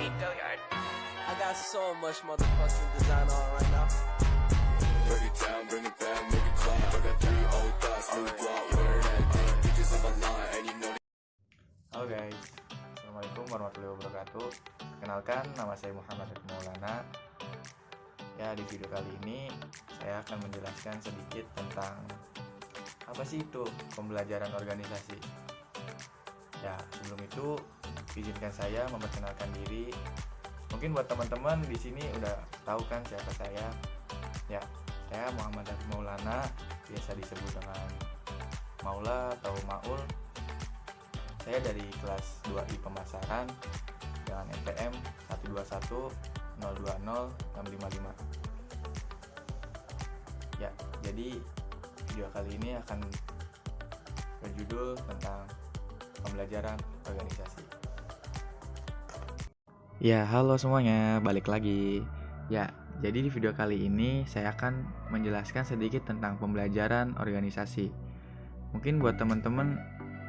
I got so much motherfucking design on right now. Break it down, bring it back, make it clap. I got 3 old thoughts, new block, where that day. Bitches on my line, and you know. Halo guys, Assalamualaikum warahmatullahi wabarakatuh. Perkenalkan, nama saya Muhammad Maulana. Ya, di video kali ini saya akan menjelaskan sedikit tentang apa sih itu pembelajaran organisasi. Ya, sebelum itu izinkan saya memperkenalkan diri. Mungkin buat teman-teman di sini udah tahu kan siapa saya. Ya, saya Muhammad Maulana, biasa disebut dengan Maula atau Maul. Saya dari kelas 2I Pemasaran dengan NPM 121020655. Ya, jadi video kali ini akan berjudul tentang pembelajaran organisasi. Ya, halo semuanya, balik lagi. Ya, jadi di video kali ini saya akan menjelaskan sedikit tentang pembelajaran organisasi. Mungkin buat teman-teman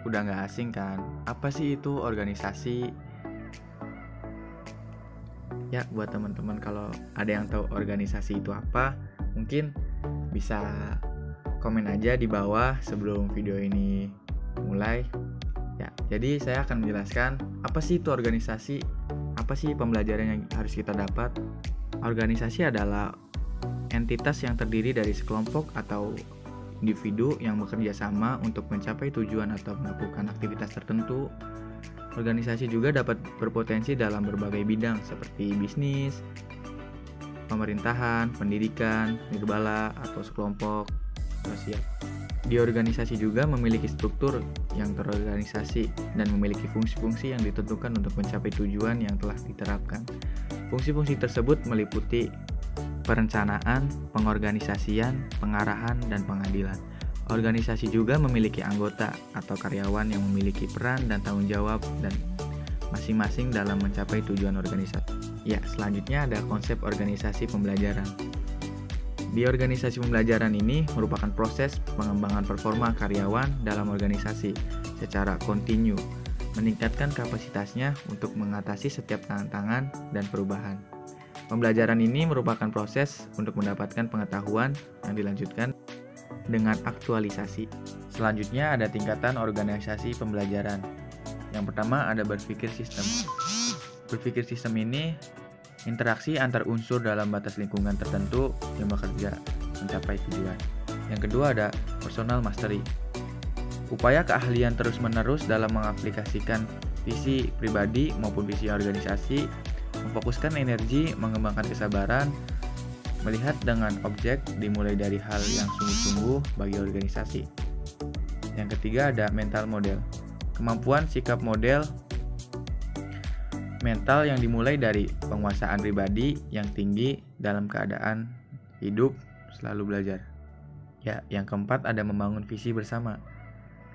udah nggak asing kan, apa sih itu organisasi? Ya, buat teman-teman kalau ada yang tahu organisasi itu apa, mungkin bisa komen aja di bawah sebelum video ini mulai. Ya, jadi saya akan menjelaskan apa sih itu organisasi, apa sih pembelajaran yang harus kita dapat. Organisasi adalah entitas yang terdiri dari sekelompok atau individu yang bekerja sama untuk mencapai tujuan atau melakukan aktivitas tertentu. Organisasi juga dapat berpotensi dalam berbagai bidang seperti bisnis, pemerintahan, pendidikan, nirbala, atau sekelompok sosial. Di organisasi juga memiliki struktur yang terorganisasi dan memiliki fungsi-fungsi yang ditentukan untuk mencapai tujuan yang telah diterapkan. Fungsi-fungsi tersebut meliputi perencanaan, pengorganisasian, pengarahan, dan pengadilan. Organisasi juga memiliki anggota atau karyawan yang memiliki peran dan tanggung jawab dan masing-masing dalam mencapai tujuan organisasi. Ya, selanjutnya ada konsep organisasi pembelajaran. Di organisasi pembelajaran ini merupakan proses pengembangan performa karyawan dalam organisasi secara kontinu, meningkatkan kapasitasnya untuk mengatasi setiap tantangan dan perubahan. Pembelajaran ini merupakan proses untuk mendapatkan pengetahuan yang dilanjutkan dengan aktualisasi. Selanjutnya ada tingkatan organisasi pembelajaran. Yang pertama ada berpikir sistem. Berpikir sistem ini interaksi antar unsur dalam batas lingkungan tertentu yang bekerja mencapai tujuan. Yang kedua ada personal mastery. Upaya keahlian terus-menerus dalam mengaplikasikan visi pribadi maupun visi organisasi, memfokuskan energi, mengembangkan kesabaran, melihat dengan objek dimulai dari hal yang sungguh-sungguh bagi organisasi. Yang ketiga ada mental model. Kemampuan sikap model mental yang dimulai dari penguasaan pribadi yang tinggi dalam keadaan hidup selalu belajar. Ya, yang keempat ada membangun visi bersama.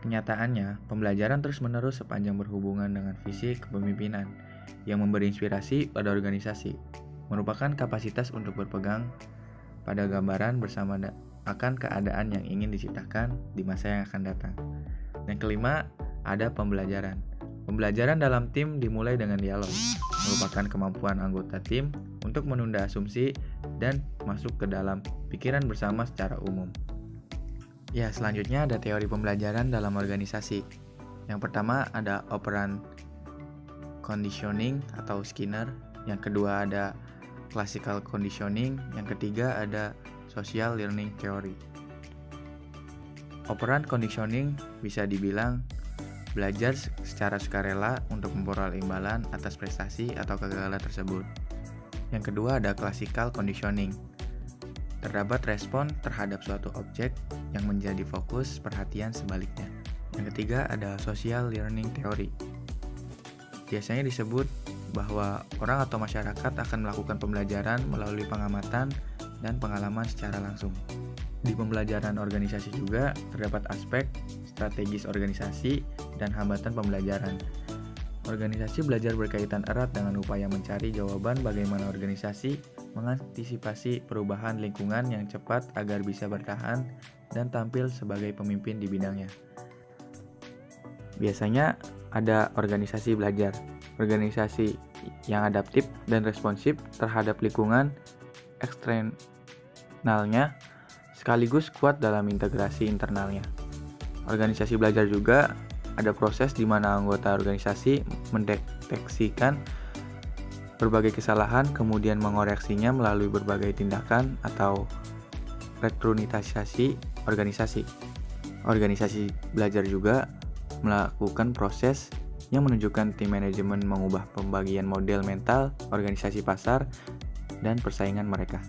Kenyataannya, pembelajaran terus-menerus sepanjang berhubungan dengan visi kepemimpinan yang memberi inspirasi pada organisasi, merupakan kapasitas untuk berpegang pada gambaran bersama akan keadaan yang ingin diciptakan di masa yang akan datang. Yang kelima, ada pembelajaran. Pembelajaran dalam tim dimulai dengan dialog, merupakan kemampuan anggota tim untuk menunda asumsi dan masuk ke dalam pikiran bersama secara umum. Ya, selanjutnya ada teori pembelajaran dalam organisasi. Yang pertama ada operant conditioning atau Skinner. Yang kedua ada classical conditioning. Yang ketiga ada social learning theory. Operant conditioning bisa dibilang belajar secara sukarela untuk memperoleh imbalan atas prestasi atau kegagalan tersebut. Yang kedua ada classical conditioning. Terdapat respon terhadap suatu objek yang menjadi fokus perhatian sebaliknya. Yang ketiga ada social learning theory. Biasanya disebut bahwa orang atau masyarakat akan melakukan pembelajaran melalui pengamatan dan pengalaman secara langsung. Di pembelajaran organisasi juga terdapat aspek strategis organisasi dan hambatan pembelajaran. Organisasi belajar berkaitan erat dengan upaya mencari jawaban bagaimana organisasi mengantisipasi perubahan lingkungan yang cepat agar bisa bertahan dan tampil sebagai pemimpin di bidangnya. Biasanya ada organisasi belajar. Organisasi yang adaptif dan responsif terhadap lingkungan eksternalnya sekaligus kuat dalam integrasi internalnya. Organisasi belajar juga ada proses di mana anggota organisasi mendeteksikan berbagai kesalahan, kemudian mengoreksinya melalui berbagai tindakan atau rekrutasi organisasi. Organisasi belajar juga melakukan proses yang menunjukkan tim manajemen mengubah pembagian model mental, organisasi pasar, dan persaingan mereka.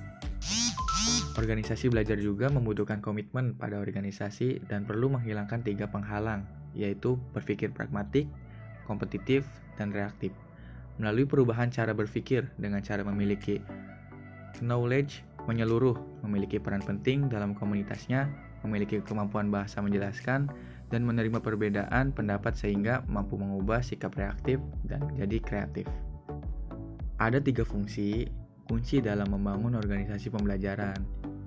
Organisasi belajar juga membutuhkan komitmen pada organisasi dan perlu menghilangkan 3 penghalang, yaitu berpikir pragmatik, kompetitif, dan reaktif. Melalui perubahan cara berpikir dengan cara memiliki knowledge menyeluruh, memiliki peran penting dalam komunitasnya, memiliki kemampuan bahasa menjelaskan, dan menerima perbedaan pendapat sehingga mampu mengubah sikap reaktif dan menjadi kreatif. Ada 3 fungsi kunci dalam membangun organisasi pembelajaran.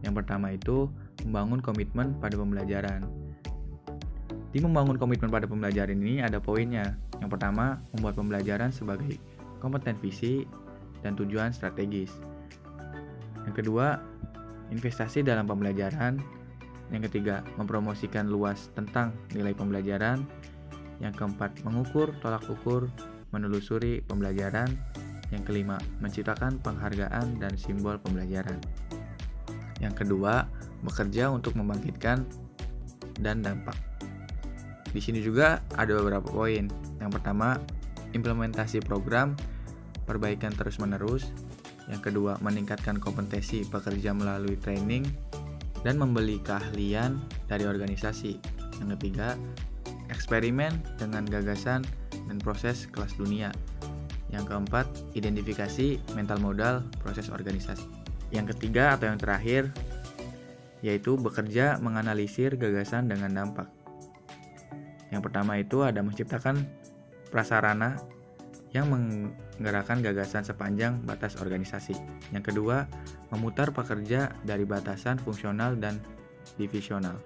Yang pertama itu membangun komitmen pada pembelajaran. Di membangun komitmen pada pembelajaran ini ada poinnya. Yang pertama, membuat pembelajaran sebagai kompeten visi dan tujuan strategis. Yang kedua, investasi dalam pembelajaran. Yang ketiga, mempromosikan luas tentang nilai pembelajaran. Yang keempat, mengukur tolak ukur, menelusuri pembelajaran. Yang kelima, menciptakan penghargaan dan simbol pembelajaran. Yang kedua, bekerja untuk membangkitkan dan dampak. Di sini juga ada beberapa poin. Yang pertama, implementasi program, perbaikan terus-menerus. Yang kedua, meningkatkan kompetensi pekerja melalui training dan membeli keahlian dari organisasi. Yang ketiga, eksperimen dengan gagasan dan proses kelas dunia. Yang keempat, identifikasi mental modal proses organisasi. Yang ketiga atau yang terakhir, yaitu bekerja menganalisir gagasan dengan dampak. Yang pertama itu ada menciptakan prasarana yang menggerakkan gagasan sepanjang batas organisasi. Yang kedua, memutar pekerja dari batasan fungsional dan divisional.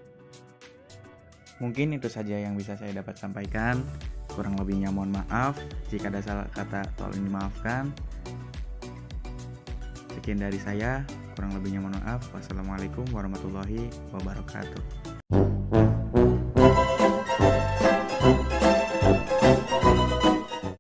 Mungkin itu saja yang bisa saya dapat sampaikan. Kurang lebihnya mohon maaf. Jika ada salah kata tolong dimaafkan. Sekian dari saya. Kurang lebihnya mohon maaf. Wassalamualaikum warahmatullahi wabarakatuh.